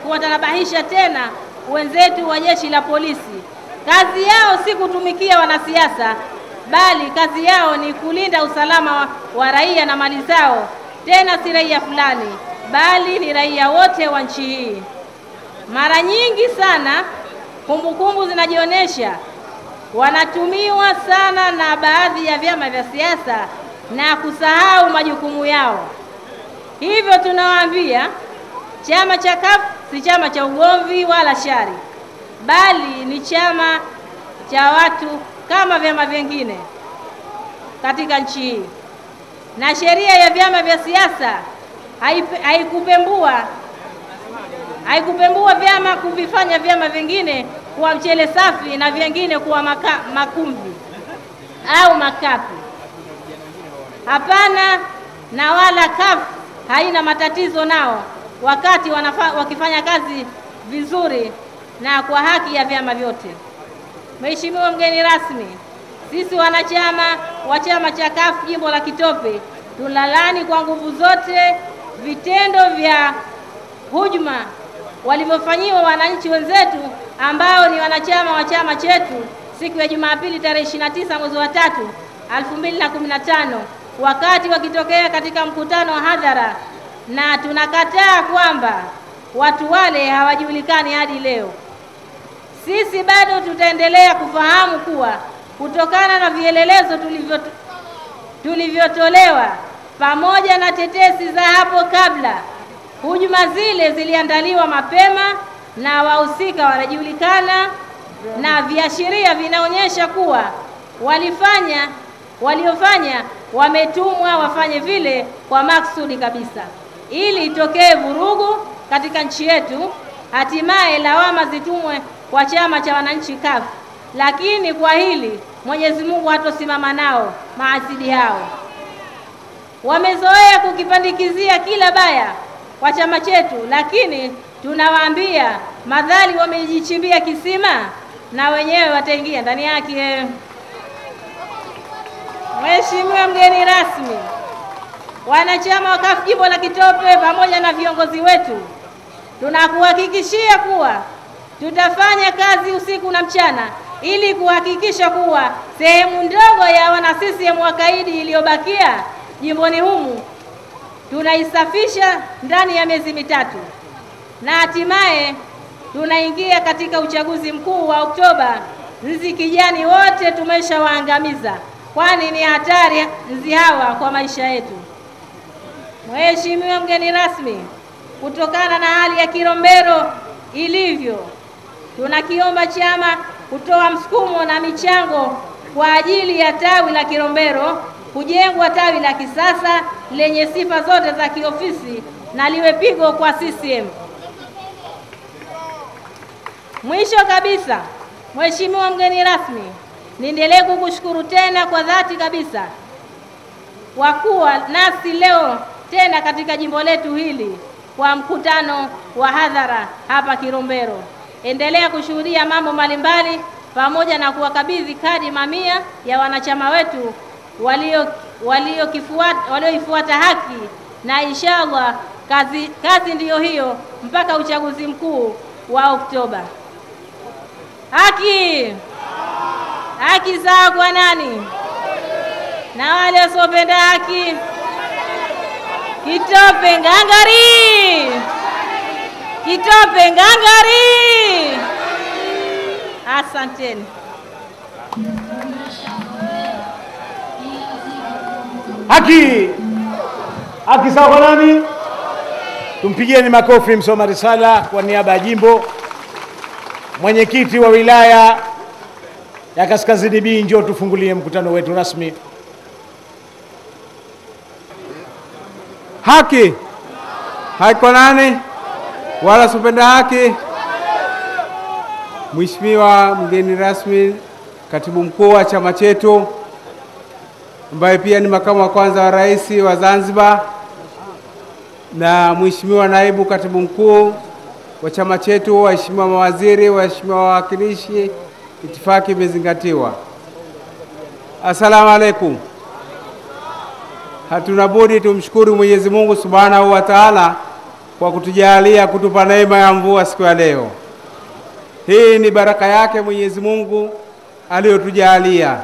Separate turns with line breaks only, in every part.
kuwatanabahisha tena wenzetu wa jeshi la polisi. Kazi yao si kutumikia wanasiasa, bali kazi yao ni kulinda usalama wa raia na mali zao, tena si raia fulani, bali ni raia wote wa nchi hii. Mara nyingi sana kumbukumbu zinajionyesha wanatumiwa sana na baadhi ya vyama vya siasa na kusahau majukumu yao. Hivyo tunawaambia chama cha CUF si chama cha ugomvi wala shari, bali ni chama cha watu kama vyama vingine katika nchi hii. Na sheria ya vyama vya siasa haikupembua vyama kuvifanya vyama vingine kuwa mchele safi na vingine kuwa makumbi au makapi. Hapana, na wala CUF haina matatizo nao wakati wakifanya kazi vizuri na kwa haki ya vyama vyote. Mheshimiwa mgeni rasmi, sisi wanachama wa chama cha CUF jimbo la Kitope tunalani kwa nguvu zote vitendo vya hujuma walivyofanyiwa wananchi wenzetu ambao ni wanachama wa chama chetu siku ya Jumapili tarehe 29 mwezi wa 3 2015 wakati wakitokea katika mkutano wa hadhara, na tunakataa kwamba watu wale hawajulikani hadi leo. Sisi bado tutaendelea kufahamu kuwa kutokana na vielelezo tulivyotolewa pamoja na tetesi za hapo kabla, hujuma zile ziliandaliwa mapema na wahusika wanajulikana, na viashiria vinaonyesha kuwa waliofanya wametumwa wafanye vile kwa maksudi kabisa, ili itokee vurugu katika nchi yetu, hatimaye lawama zitumwe kwa chama cha wananchi CUF. Lakini kwa hili Mwenyezi Mungu hatosimama nao maasidi hao. Wamezoea kukipandikizia kila baya kwa chama chetu, lakini tunawaambia madhali wamejichimbia kisima na wenyewe wataingia ndani yake. Mheshimiwa mgeni rasmi, wanachama wa CUF jimbo la Kitope pamoja na viongozi wetu, tunakuhakikishia kuwa tutafanya kazi usiku na mchana ili kuhakikisha kuwa sehemu ndogo ya wana CCM wakaidi iliyobakia jimboni humu tunaisafisha ndani ya miezi mitatu, na hatimaye tunaingia katika uchaguzi mkuu wa Oktoba. Nzi kijani wote tumeshawaangamiza, kwani ni hatari nzi hawa kwa maisha yetu. Mheshimiwa mgeni rasmi, kutokana na hali ya Kilombero ilivyo, tunakiomba chama kutoa msukumo na michango kwa ajili ya tawi la Kilombero kujengwa tawi la kisasa lenye sifa zote za kiofisi na liwe pigo kwa CCM. Mwisho kabisa, Mheshimiwa mgeni rasmi, niendelee kukushukuru tena kwa dhati kabisa kwa kuwa nasi leo tena katika jimbo letu hili kwa mkutano wa hadhara hapa Kilombero. Endelea kushuhudia mambo mbalimbali pamoja na kuwakabidhi kadi mamia ya wanachama wetu walioifuata haki, na inshallah kazi ndiyo hiyo mpaka uchaguzi mkuu wa Oktoba. Haki sawa kwa nani? Na wale wasiopenda haki? Kitope ngangari! Kitope ngangari! Asanteni.
Haki sawa kwa nani? Tumpigieni makofi msoma risala kwa niaba ya jimbo. Mwenyekiti wa wilaya ya Kaskazini B, njoo tufungulie mkutano wetu rasmi.
Haki kwa nani? Wala supenda haki? Mheshimiwa mgeni rasmi, katibu mkuu wa chama chetu ambaye pia ni makamu wa kwanza wa rais wa Zanzibar, na Mheshimiwa naibu katibu mkuu wa chama chetu, waheshimiwa mawaziri, waheshimiwa wawakilishi, itifaki imezingatiwa. Asalamu alaykum. Hatuna budi tumshukuru Mwenyezi Mungu Subhanahu wa Ta'ala kwa kutujalia kutupa neema ya mvua siku ya leo. Hii ni baraka yake Mwenyezi Mungu aliyotujalia.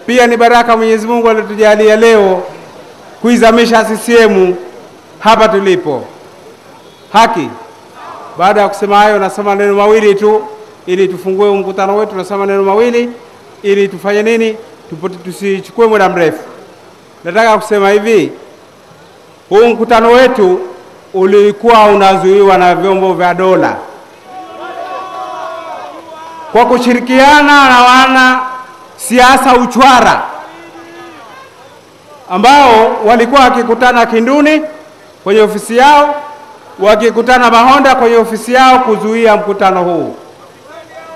Pia ni baraka Mwenyezi Mungu aliyotujalia leo kuizamisha CCM hapa tulipo. Haki. Baada ya kusema hayo, nasema neno mawili tu ili tufungue mkutano wetu. Nasema neno mawili ili tufanye nini? Tusichukue muda mrefu. Nataka kusema hivi, huu mkutano wetu ulikuwa unazuiwa na vyombo vya dola kwa kushirikiana na wana siasa uchwara ambao walikuwa wakikutana Kinduni kwenye ofisi yao, wakikutana Mahonda kwenye ofisi yao kuzuia mkutano huu.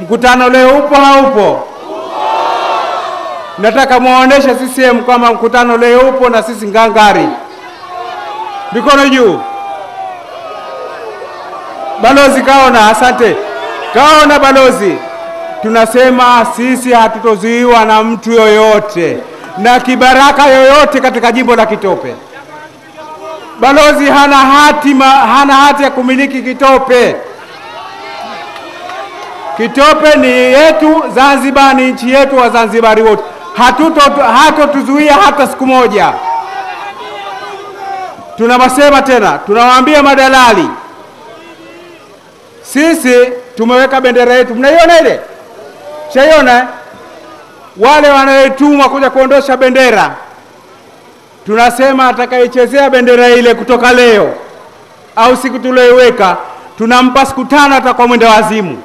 Mkutano leo upo haupo? Nataka muoneshe CCM kama mkutano leo upo na sisi ngangari. Mikono juu. Balozi kaona, asante. Kaona balozi. Tunasema sisi hatutozuiwa na mtu yoyote na kibaraka yoyote katika jimbo la Kitope. Balozi hana hati ya kumiliki Kitope. Kitope ni yetu, Zanzibar ni nchi yetu, wa Zanzibari wote. Hatotuzuia hata siku moja. Tunawasema tena, tunawaambia madalali, sisi tumeweka bendera yetu. Mnaiona ile? Shaiona? Wale wanaotumwa kuja kuondosha bendera, tunasema atakayechezea bendera ile kutoka leo au siku tulioiweka, tunampa siku 5 atakuwa mwenda wazimu.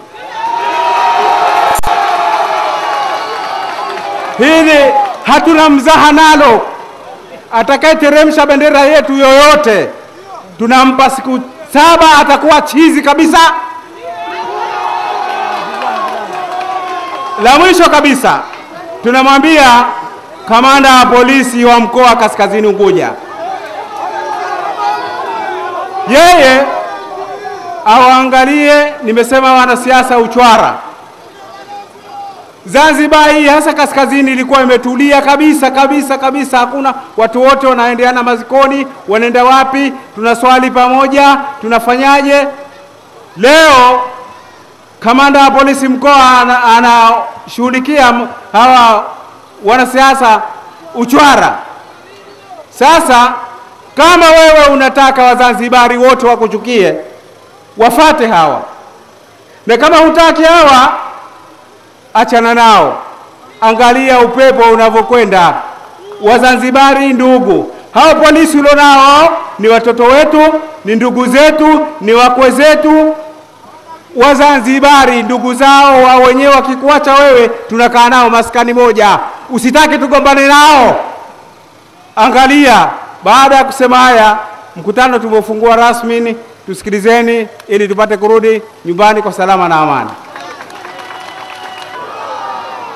Hili hatuna mzaha nalo. Atakayeteremsha bendera yetu yoyote, tunampa siku 7 atakuwa chizi kabisa. La mwisho kabisa, tunamwambia kamanda wa polisi wa mkoa Kaskazini Unguja, yeye awaangalie, nimesema wanasiasa uchwara. Zanzibar hii hasa kaskazini ilikuwa imetulia kabisa kabisa kabisa, hakuna watu wote wanaendeana mazikoni, wanaenda wapi, tunaswali pamoja, tunafanyaje. Leo kamanda wa polisi mkoa anashughulikia hawa wanasiasa uchwara. Sasa kama wewe unataka Wazanzibari wote wakuchukie, wafate hawa, na kama hutaki hawa, achana nao. Angalia upepo unavyokwenda. Wazanzibari ndugu, hao polisi ulionao ni watoto wetu, ni ndugu zetu, ni wakwe zetu. Wazanzibari ndugu zao wa wenyewe, wakikuacha wewe tunakaa nao maskani moja, usitaki tugombane nao. Angalia. Baada ya kusema haya, mkutano tumefungua rasmi. Tusikilizeni ili tupate kurudi nyumbani kwa salama na amani.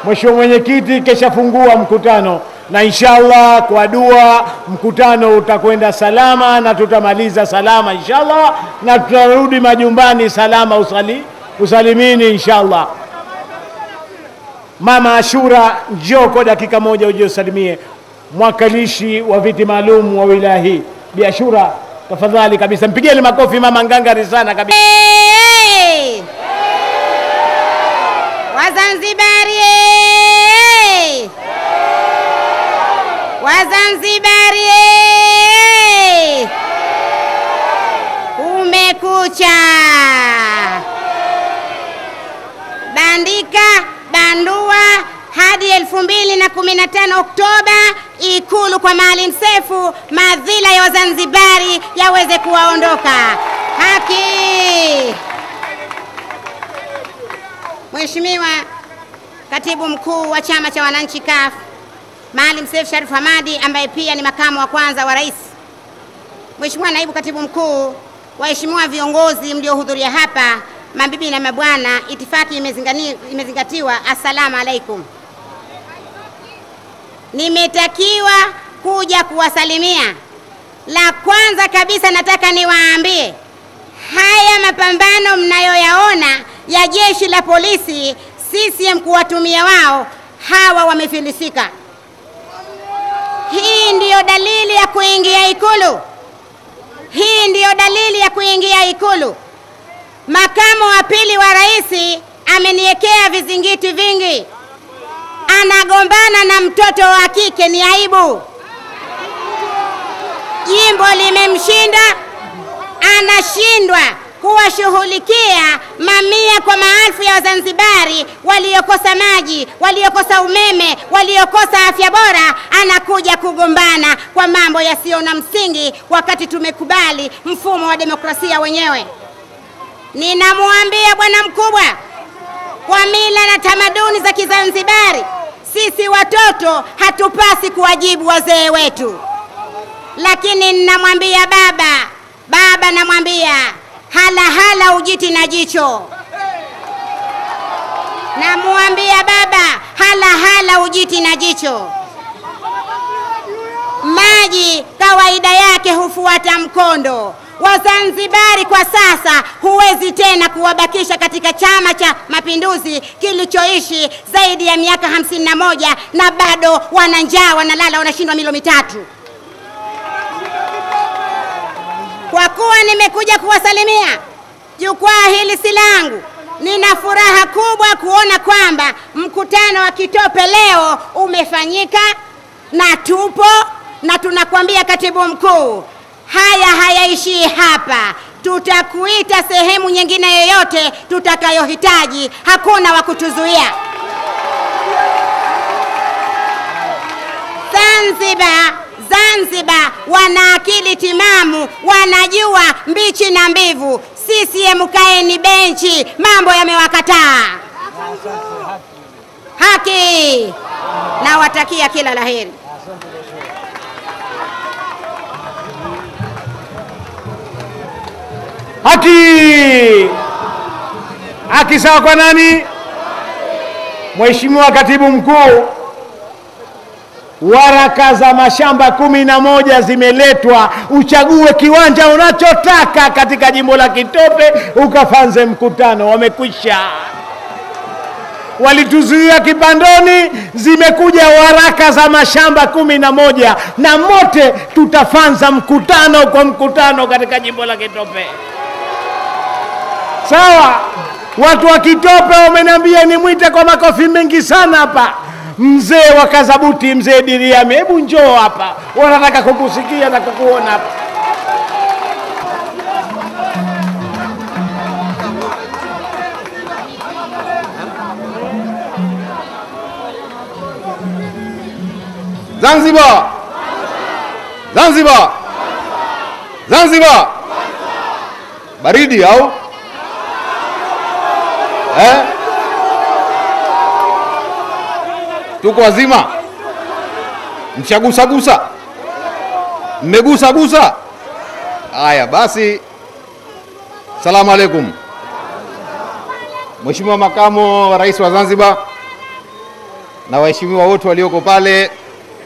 Mheshimiwa Mwenyekiti keshafungua mkutano, na inshallah kwa dua mkutano utakwenda salama na tutamaliza salama inshallah, na tutarudi majumbani salama usalimini inshallah. Mama Ashura, njoo kwa dakika moja uje usalimie mwakilishi wa viti maalum wa wilaya hii. Bi Ashura, tafadhali kabisa, mpigieni makofi mama ngangari sana kabisa.
Hey! Wazanzibari! Hey! Wazanzibari! Hey! Umekucha! Bandika, bandua hadi 2015 Oktoba, Ikulu kwa Maalim Seif, madhila ya Wazanzibari yaweze kuwaondoka. Haki! Mheshimiwa Katibu Mkuu wa Chama cha Wananchi CUF, Maalim Seif Sharif Hamad, ambaye pia ni makamu wa kwanza wa rais. Mheshimiwa Naibu Katibu Mkuu, waheshimiwa viongozi mliohudhuria hapa, mabibi na mabwana, itifaki imezingatiwa. Assalamu alaikum. Nimetakiwa kuja kuwasalimia. La kwanza kabisa nataka niwaambie, haya mapambano mnayoyaona ya jeshi la polisi CCM kuwatumia wao, hawa wamefilisika. Hii ndiyo dalili ya kuingia Ikulu. hii ndiyo dalili ya kuingia Ikulu. Makamu wa pili wa rais ameniwekea vizingiti vingi. Anagombana na mtoto wa kike, ni aibu. Jimbo limemshinda, anashindwa kuwashughulikia mamia kwa maelfu ya Wazanzibari waliokosa maji, waliokosa umeme, waliokosa afya bora. Anakuja kugombana kwa mambo yasiyo na msingi wakati tumekubali mfumo wa demokrasia wenyewe. Ninamwambia bwana mkubwa, kwa mila na tamaduni za Kizanzibari, sisi watoto hatupasi kuwajibu wazee wetu. Lakini ninamwambia baba namwambia, hala ujiti na jicho. Namwambia baba, hala ujiti na jicho. Maji kawaida yake hufuata mkondo. Wazanzibari kwa sasa huwezi tena kuwabakisha katika Chama cha Mapinduzi kilichoishi zaidi ya miaka 51 na bado wana njaa, wanalala, wanashindwa milo mitatu. Kwa kuwa nimekuja kuwasalimia, jukwaa hili si langu. Nina furaha kubwa kuona kwamba mkutano wa Kitope leo umefanyika na tupo, na tunakwambia katibu mkuu, haya hayaishii hapa. Tutakuita sehemu nyingine yoyote tutakayohitaji, hakuna wa kutuzuia. Zanzibar wana akili timamu, wanajua mbichi na mbivu. CCM kaeni benchi, mambo yamewakataa. Haki. Nawatakia kila laheri.
Haki. Haki sawa kwa nani? Mheshimiwa Katibu Mkuu, waraka za mashamba 11 zimeletwa. Uchague kiwanja unachotaka katika jimbo la Kitope ukafanze mkutano. Wamekwisha. Walituzuia Kipandoni, zimekuja waraka za mashamba 11 na mote tutafanza mkutano kwa mkutano katika jimbo la Kitope. Sawa. Watu wa Kitope wameniambia nimwite kwa makofi mengi sana hapa mzee wa Kazabuti, mzee Diriame, hebu njoo hapa, wanataka kukusikia na kukuona hapa.
Zanzibar. Baridi au? Tuko wazima? Mchagusa-gusa? Mmegusa-gusa? Haya basi, salamu alaikum. Mheshimiwa Makamu wa Rais wa Zanzibar na waheshimiwa wote walioko pale,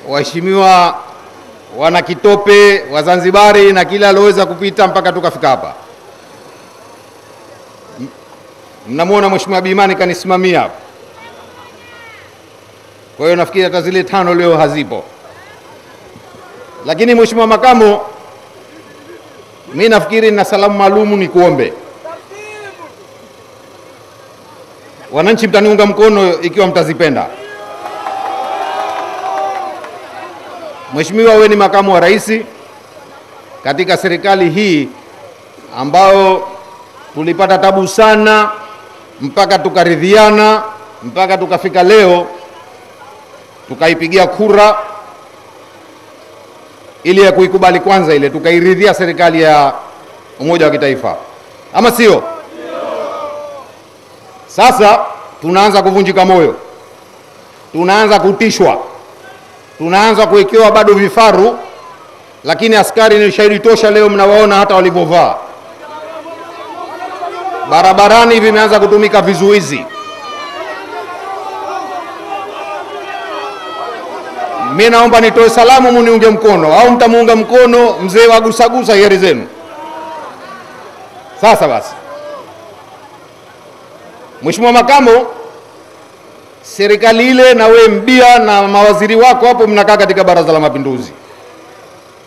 waheshimiwa wana Kitope, Wazanzibari na kila aloweza kupita mpaka tukafika hapa. Mnamuona Mheshimiwa Bimani kanisimamia hapa. Kwa hiyo nafikiri hata zile 5 leo hazipo. Lakini Mheshimiwa Makamu, mimi nafikiri na salamu maalumu ni kuombe. Wananchi mtaniunga mkono ikiwa mtazipenda. Mheshimiwa, wewe ni makamu wa rais katika serikali hii ambao tulipata tabu sana mpaka tukaridhiana, mpaka tukafika leo tukaipigia kura ili ya kuikubali kwanza, ile tukairidhia serikali ya umoja wa kitaifa, ama sio? Sasa tunaanza kuvunjika moyo, tunaanza kutishwa, tunaanza kuwekewa bado vifaru, lakini askari ni shahidi tosha. Leo mnawaona hata walivyovaa. Barabarani vimeanza kutumika vizuizi. Mimi naomba nitoe salamu, muniunge mkono au mtamuunga mkono mzee wa gusagusa hiari zenu. Sasa basi, Mheshimiwa Makamu, serikali ile na we mbia na mawaziri wako hapo mnakaa katika Baraza la Mapinduzi.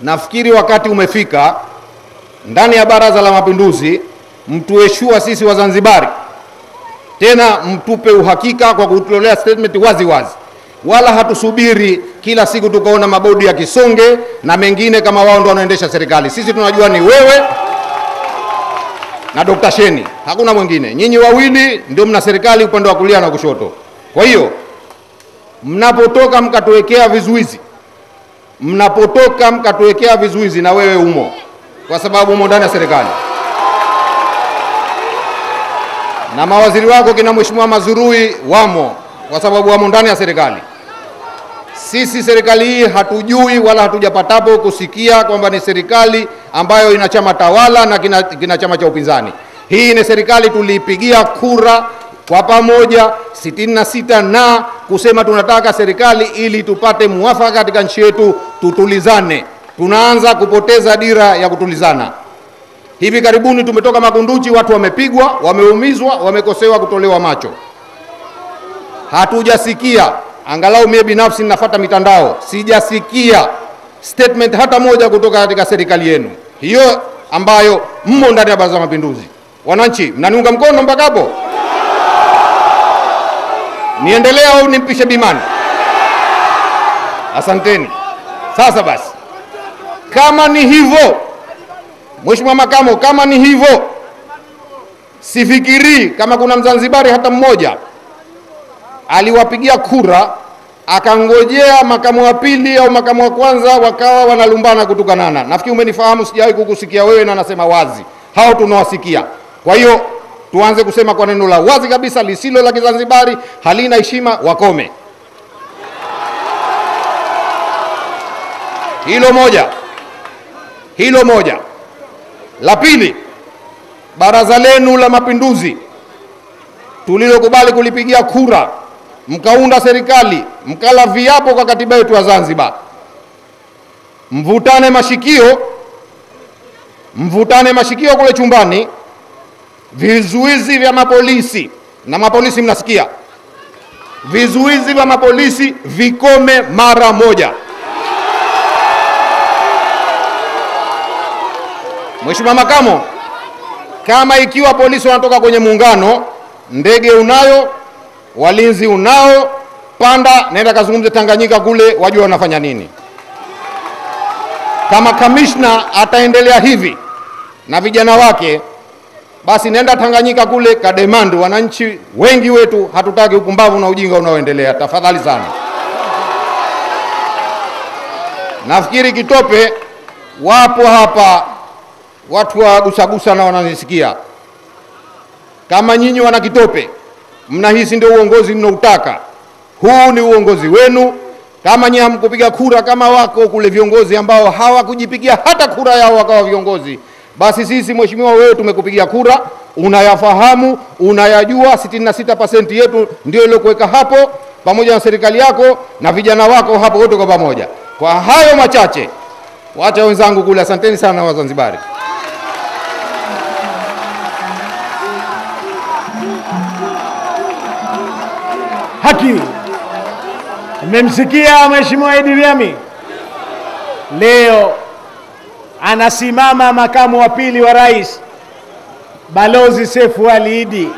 Nafikiri wakati umefika ndani ya Baraza la Mapinduzi mtueshua sisi Wazanzibari, tena mtupe uhakika kwa kutolea statement wazi wazi, wala hatusubiri kila siku tukaona mabodi ya Kisonge na mengine kama wao ndio wanaendesha serikali. Sisi tunajua ni wewe na Dr. Sheni, hakuna mwingine. Nyinyi wawili ndio mna serikali upande wa kulia na kushoto. Kwa hiyo mnapotoka mkatuwekea vizuizi, na wewe umo, kwa sababu umo ndani ya serikali, na mawaziri wako kina Mheshimiwa Mazurui wamo, kwa sababu wamo ndani ya serikali. Sisi serikali hii hatujui wala hatujapatapo kusikia kwamba ni serikali ambayo ina chama tawala na kina chama cha upinzani. Hii ni serikali tuliipigia kura kwa pamoja 66 na kusema tunataka serikali ili tupate muafaka katika nchi yetu, tutulizane. Tunaanza kupoteza dira ya kutulizana. Hivi karibuni tumetoka Makunduchi, watu wamepigwa, wameumizwa, wamekosewa kutolewa macho. Hatujasikia, angalau mimi binafsi ninafuata mitandao, sijasikia statement hata moja kutoka katika serikali yenu hiyo ambayo mmo ndani ya Baraza la Mapinduzi. Wananchi, mnaniunga mkono mpaka hapo? Niendelee au nimpishe Bimani? Asanteni. Sasa basi, kama ni hivyo, Mheshimiwa Makamo, kama ni hivyo, sifikiri kama kuna Mzanzibari hata mmoja aliwapigia kura akangojea makamu wa pili au makamu wa kwanza wakawa wanalumbana kutukanana. Nafikiri umenifahamu, sijawahi kukusikia wewe, na nasema wazi, hao tunawasikia. Kwa hiyo tuanze kusema kwa neno la wazi kabisa lisilo la Kizanzibari, halina heshima, wakome. Hilo moja. La pili, Baraza lenu la Mapinduzi tulilokubali kulipigia kura, mkaunda serikali, mkala viapo kwa katiba yetu ya Zanzibar, mvutane mashikio kule chumbani, vizuizi vya mapolisi, na mapolisi mnasikia, vizuizi vya mapolisi vikome mara moja. Mheshimiwa Makamo, kama ikiwa polisi wanatoka kwenye muungano, ndege unayo, walinzi unao, panda nenda kazungumze Tanganyika kule, wajua wanafanya nini. Kama kamishna ataendelea hivi na vijana wake, basi nenda Tanganyika kule kademand, wananchi wengi wetu hatutaki upumbavu na ujinga unaoendelea, tafadhali sana. Nafikiri Kitope wapo hapa watu wa gusagusa na wananisikia. Kama nyinyi wana Kitope mnahisi ndio uongozi mnautaka, huu ni uongozi wenu. Kama nyinyi hamkupiga kura, kama wako kule viongozi ambao hawakujipigia hata kura yao wakawa viongozi, basi sisi Mheshimiwa wewe tumekupigia kura, unayafahamu, unayajua. 66% yetu ndio ile kuweka hapo, pamoja na serikali yako na vijana wako hapo wote kwa pamoja. Kwa hayo machache, wacha wenzangu kule, asanteni sana Wazanzibari.
Haki. Mmemsikia Mheshimiwa Idi Vyami? Leo anasimama makamu wa pili wa rais Balozi Seif Ali Iddi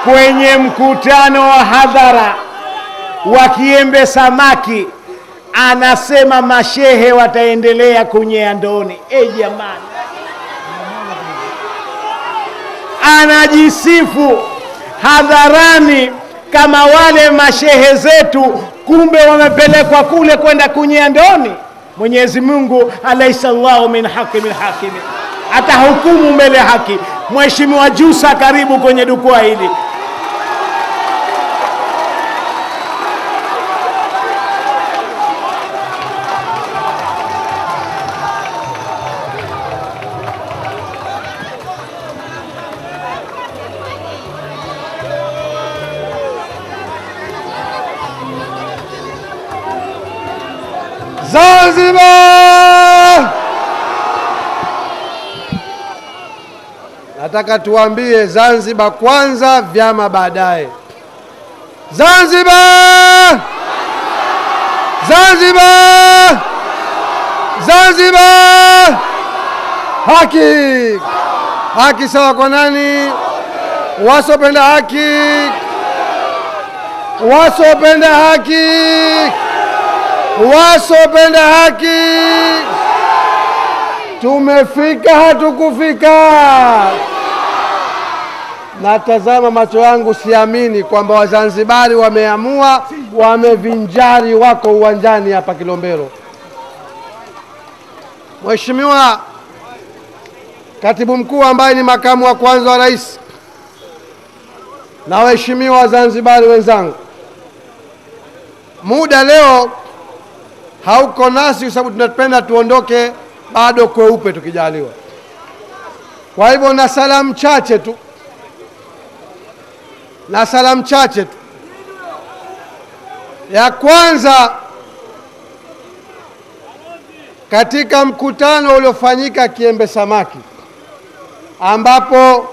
kwenye mkutano wa hadhara wa Kiembe Samaki, anasema mashehe wataendelea kunyea ndoni. Jamani, anajisifu hadharani kama wale mashehe zetu, kumbe wamepelekwa kule kwenda kunyea ndoni. Mwenyezi Mungu alaysa Allahu min hakimin, atahukumu mbele haki. Mheshimiwa Jussa, karibu kwenye jukwaa hili.
Zanzibar! Nataka tuambie Zanzibar kwanza, vyama baadaye. Zanzibar! Zanzibar! Zanzibar! Haki. Haki sawa kwa nani? Wasopenda haki. Wasopenda haki. Wasopenda haki. Tumefika hatukufika. Natazama macho yangu, siamini kwamba Wazanzibari wameamua, wamevinjari, wako uwanjani hapa Kilombero. Mheshimiwa Katibu Mkuu ambaye ni makamu wa kwanza wa rais, na waheshimiwa Wazanzibari wenzangu, muda leo hauko nasi kwa sababu tunapenda tuondoke bado kweupe tukijaliwa. Kwa hivyo na salamu chache tu. Ya kwanza, katika mkutano uliofanyika Kiembe Samaki, ambapo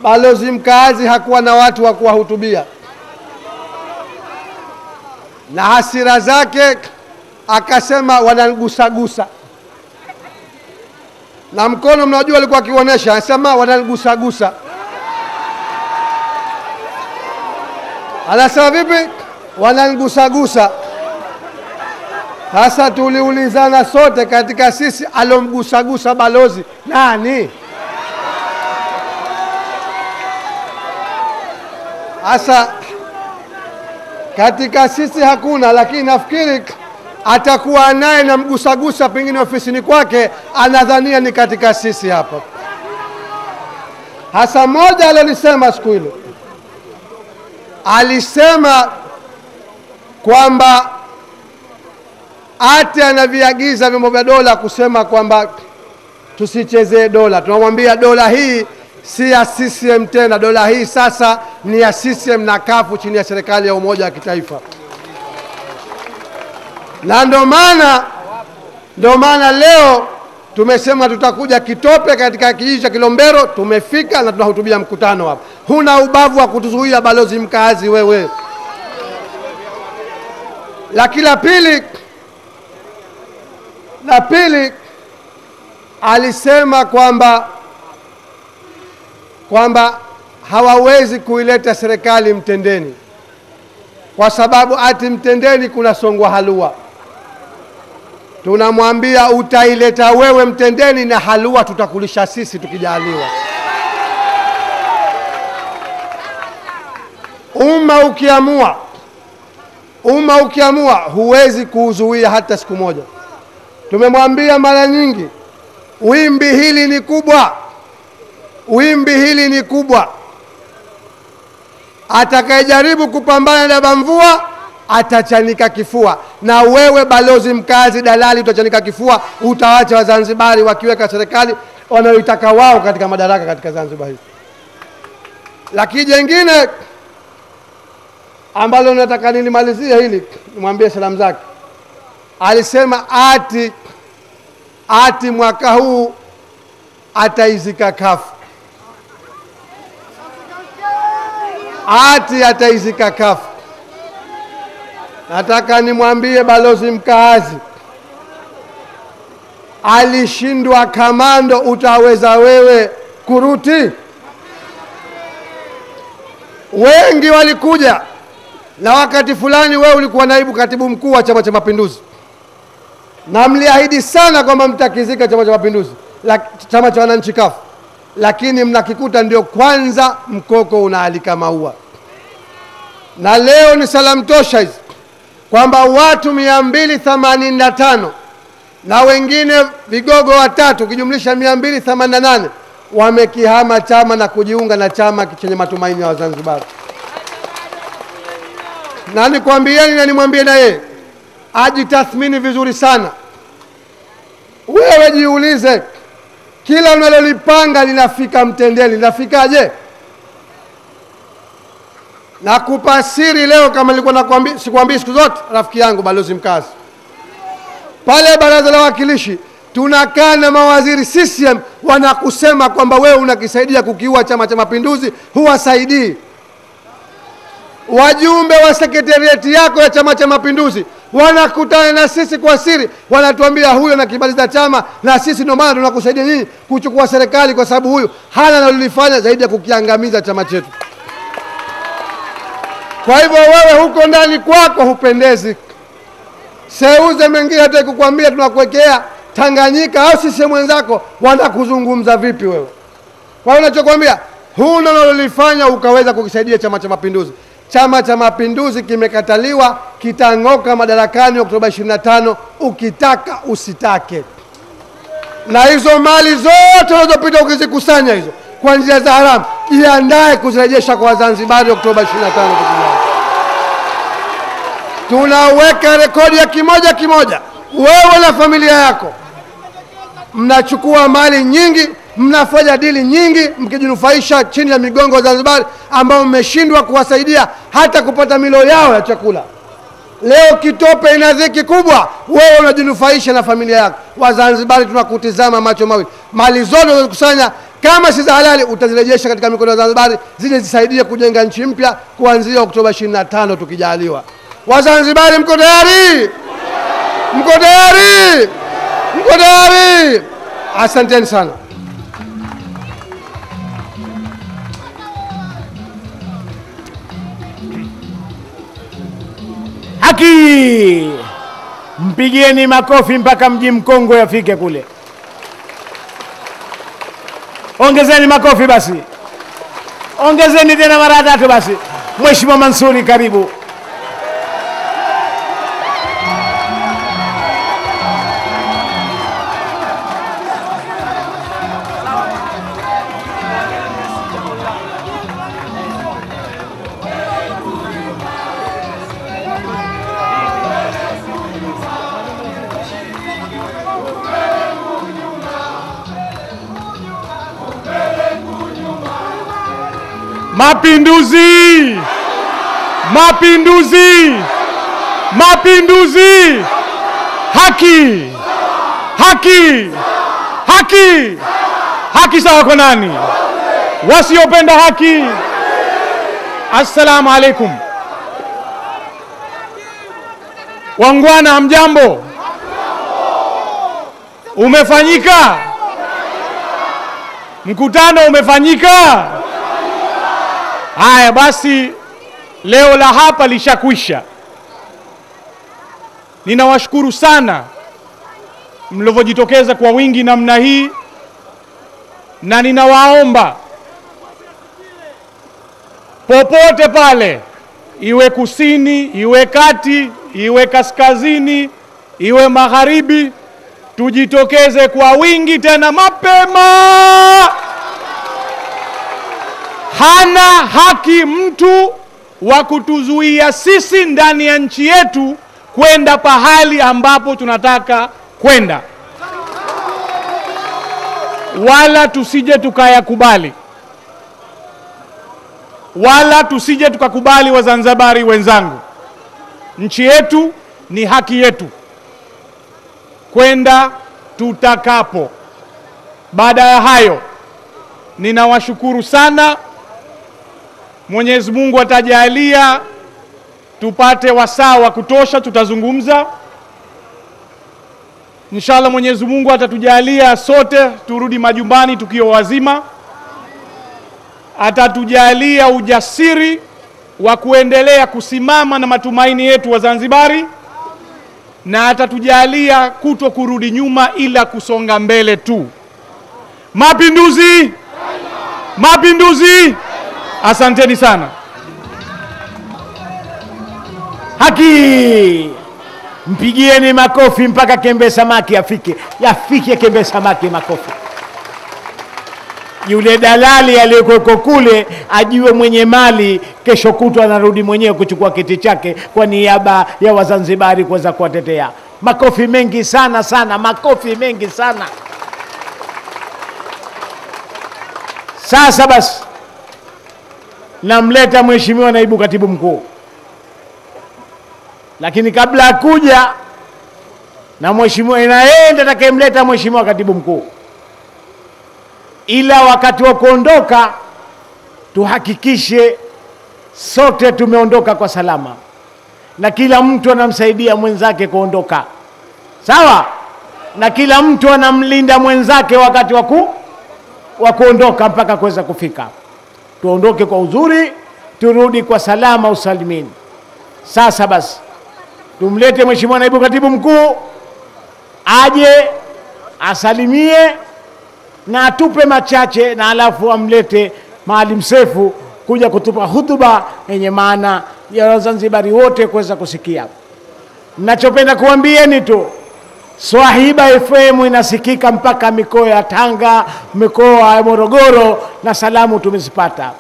balozi mkaazi hakuwa na watu wa kuwahutubia, na hasira zake akasema wananigusagusa, na mkono mnajua alikuwa akionyesha, anasema wananigusagusa. Anasema vipi? Wananigusagusa. Sasa tuliulizana sote katika sisi, alomgusagusa balozi nani? Sasa katika sisi hakuna, lakini nafikiri atakuwa naye na mgusagusa pengine ofisini kwake, anadhania ni katika sisi hapa. Hasa moja alisema siku ile, alisema kwamba ati anaviagiza vyombo vya dola kusema kwamba tusichezee dola. Tunamwambia dola hii si ya CCM tena, dola hii sasa ni ya CCM na kafu chini ya serikali ya umoja wa kitaifa. Na ndo maana leo tumesema tutakuja Kitope katika kijiji cha Kilombero. Tumefika na tunahutubia mkutano hapa. Huna ubavu wa kutuzuia balozi mkaazi wewe. Lakini la pili alisema kwamba hawawezi kuileta serikali Mtendeni kwa sababu ati Mtendeni kuna songwa halua. Tunamwambia utaileta wewe Mtendeni, na halua tutakulisha sisi tukijaliwa. Umma ukiamua huwezi kuuzuia hata siku moja. Tumemwambia mara nyingi, wimbi hili ni kubwa. Atakayejaribu kupambana na bamvua atachanika kifua, na wewe balozi mkazi dalali utachanika kifua. Utaacha Wazanzibari wakiweka serikali wanayoitaka wao katika madaraka katika Zanzibar hii. Lakini jengine ambalo nataka nilimalizie hili, nimwambie salamu zake. Alisema ati mwaka huu ataizika kafu. Ataizika kafu. Nataka nimwambie balozi mkaazi, alishindwa kamando, utaweza wewe kuruti? Wengi walikuja, na wakati fulani wewe ulikuwa naibu katibu mkuu wa Chama cha Mapinduzi, na mliahidi sana kwamba mtakizika Chama cha Mapinduzi, Chama cha Wananchi kafu, lakini mnakikuta ndio kwanza mkoko unaalika maua. Na leo ni salamu tosha hizi kwamba watu 285 na wengine vigogo watatu kijumlisha 288 wamekihama chama na kujiunga na chama chenye matumaini ya Wazanzibari. Na nikwambieni na nimwambie na yeye ajitathmini vizuri sana. Wewe jiulize, kila unalolipanga linafika Mtendeni, linafikaje? Na kupasiri leo, kama nilikuwa nakwambia, sikwambii siku zote, rafiki yangu balozi mkazi, pale baraza la wawakilishi tunakaa na mawaziri CCM wanakusema kwamba wewe unakisaidia kukiua Chama cha Mapinduzi, huwasaidii. Wajumbe wa sekretariati yako ya Chama cha Mapinduzi wanakutana na sisi kwa siri, wanatuambia huyo na kibali za chama, na sisi ndio maana tunakusaidia nyinyi kuchukua serikali, kwa sababu huyu hana analolifanya zaidi ya kukiangamiza chama chetu. Kwa hivyo wewe huko ndani kwako hupendezi. Seuze mengine hata kukwambia tunakuwekea Tanganyika au sisi mwenzako, wanakuzungumza vipi wewe? Kwa hiyo unachokwambia huna unalolifanya ukaweza kukisaidia Chama cha Mapinduzi. Chama cha Mapinduzi kimekataliwa, kitang'oka madarakani Oktoba 25 ukitaka usitake. Na hizo mali zote unazopita ukizikusanya hizo kwa njia za haramu, jiandae kuzirejesha kwa Wazanzibari Oktoba 25 tukijana. Tunaweka rekodi ya kimoja kimoja. Wewe na familia yako mnachukua mali nyingi, mnafanya dili nyingi, mkijinufaisha chini ya migongo ya Zanzibar ambao mmeshindwa kuwasaidia hata kupata milo yao ya chakula. Leo Kitope ina dhiki kubwa, wewe unajinufaisha na familia yako. Wazanzibari tunakutizama macho mawili. Mali zote unazokusanya kama si za halali utazirejesha katika mikono ya Zanzibar, zile zisaidie kujenga nchi mpya kuanzia Oktoba 25 tukijaliwa. Wazanzibari mko tayari? Mko tayari? Mko tayari? Asanteni sana.
Haki! Mpigieni makofi mpaka mji Mkongwe afike kule. Ongezeni makofi basi. Ongezeni tena mara tatu basi. Mheshimiwa Mansuri, karibu. Mapinduzi! Mapinduzi! Mapinduzi! Haki! Haki! Haki! Haki sawa kwa nani? Wasiopenda haki. Assalamu alaikum. Wangwana, hamjambo? Umefanyika? Mkutano umefanyika? Haya basi, leo la hapa lishakwisha. Ninawashukuru sana mlivyojitokeza kwa wingi namna hii, na ninawaomba popote pale, iwe kusini, iwe kati, iwe kaskazini, iwe magharibi, tujitokeze kwa wingi tena mapema. Hana haki mtu wa kutuzuia sisi ndani ya nchi yetu kwenda pahali ambapo tunataka kwenda, wala tusije tukayakubali, wala tusije tukakubali. Wazanzibari wenzangu, nchi yetu ni haki yetu kwenda tutakapo. Baada ya hayo, ninawashukuru sana. Mwenyezi Mungu atajalia tupate wasaa wa kutosha, tutazungumza. Inshallah Mwenyezi Mungu atatujalia sote turudi majumbani tukiwa wazima. Atatujalia ujasiri wa kuendelea kusimama na matumaini yetu wa Zanzibari, na atatujalia kuto kurudi nyuma ila kusonga mbele tu. Mapinduzi! Mapinduzi! Asanteni sana. Haki! Mpigieni makofi mpaka Kembe Samaki afike. Yafike Kembe Samaki makofi. Yule dalali aliyekuwa kule ajue mwenye mali kesho kutwa anarudi mwenyewe kuchukua kiti chake kwa niaba ya Wazanzibari kuweza kuwatetea. Makofi mengi sana sana, makofi mengi sana. Sasa basi namleta Mheshimiwa Naibu Katibu Mkuu. Lakini kabla kuja na Mheshimiwa inaenda atakayemleta Mheshimiwa Katibu Mkuu, ila wakati wa kuondoka tuhakikishe sote tumeondoka kwa salama. na kila mtu anamsaidia mwenzake kuondoka, sawa, na kila mtu anamlinda mwenzake wakati wa kuondoka mpaka kuweza kufika. Tuondoke kwa uzuri, turudi kwa salama usalimini. Sasa basi tumlete Mheshimiwa Naibu Katibu Mkuu aje asalimie na atupe machache, na alafu amlete Maalim Seif kuja kutupa hutuba yenye maana ya Wazanzibari wote kuweza kusikia. Ninachopenda kuambieni tu, Swahiba FM inasikika mpaka mikoa ya Tanga, mikoa ya Morogoro, na salamu tumezipata.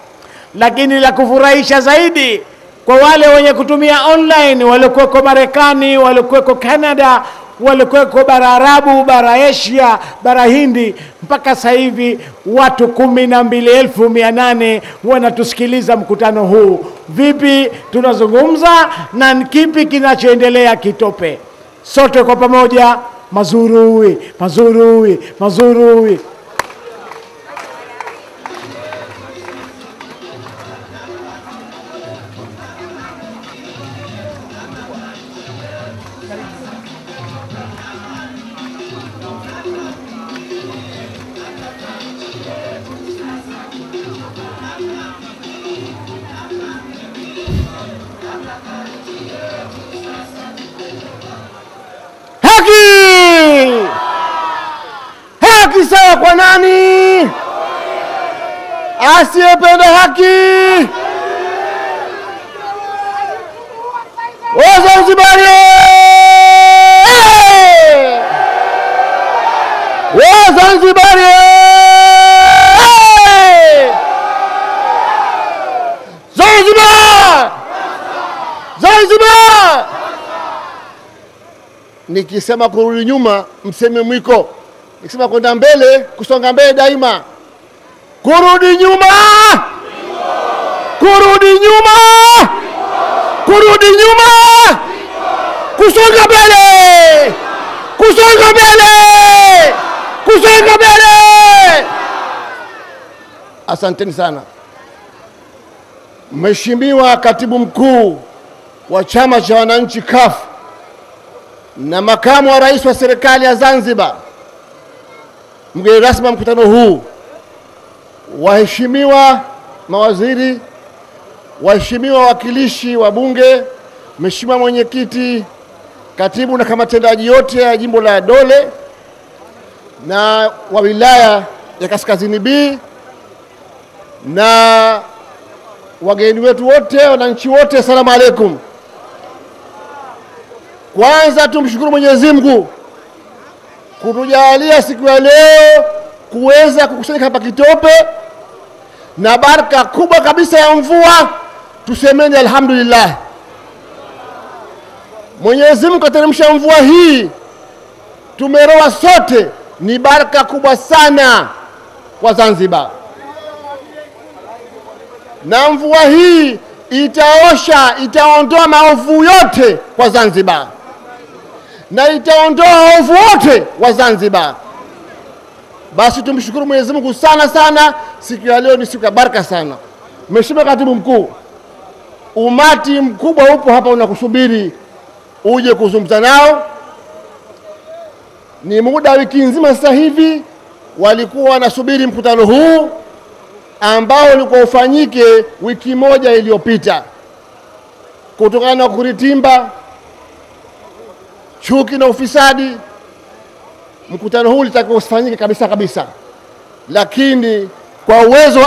Lakini la kufurahisha zaidi, kwa wale wenye kutumia online, walikuweko Marekani, walikuweko Canada, walikuweko bara Arabu, bara Asia, bara Hindi, mpaka sasa hivi watu 12,800 wanatusikiliza mkutano huu. Vipi tunazungumza na kipi kinachoendelea Kitope? Sote kwa pamoja, mazurui, mazurui, mazurui.
Haki sawa kwa nani? Asiyependa haki. Wazanzibari! Wazanzibari! Zanzibar! Zanzibar! Nikisema kurudi nyuma, mseme mwiko. Nikisema kwenda mbele, kusonga mbele daima. Kurudi nyuma! Kurudi nyuma! Kurudi nyuma! Kusonga mbele! Kusonga mbele! Kusonga mbele! Asanteni sana. Mheshimiwa Katibu Mkuu wa Chama cha Wananchi CUF na Makamu wa Rais wa Serikali ya Zanzibar, mgeni rasmi wa mkutano huu, waheshimiwa mawaziri, waheshimiwa wawakilishi wa Bunge, Mheshimiwa Mwenyekiti, Katibu na kamati tendaji yote ya Jimbo la Dole na wa wilaya ya Kaskazini B, na wageni wetu wote, wananchi wote, asalamu alaykum. Kwanza tumshukuru Mwenyezi Mungu kutujalia siku ya leo kuweza kukusanyika hapa Kitope na baraka kubwa kabisa ya mvua. Tusemeni alhamdulillah. Mwenyezi Mungu kateremsha mvua hii, tumeroa sote, ni baraka kubwa sana kwa Zanzibar. Na mvua hii itaosha, itaondoa maovu yote kwa Zanzibar, na itaondoa hofu wote wa Zanzibar. Basi tumshukuru Mwenyezi Mungu sana sana. Siku ya leo ni siku ya baraka sana. Mheshimiwa Katibu Mkuu, umati mkubwa upo hapa unakusubiri uje kuzungumza nao. Ni muda wiki nzima sasa hivi walikuwa wanasubiri mkutano huu ambao ulikuwa ufanyike wiki moja iliyopita. Kutokana na kuritimba, chuki na ufisadi, mkutano huu ulitakiwa usifanyike kabisa kabisa, lakini kwa uwezo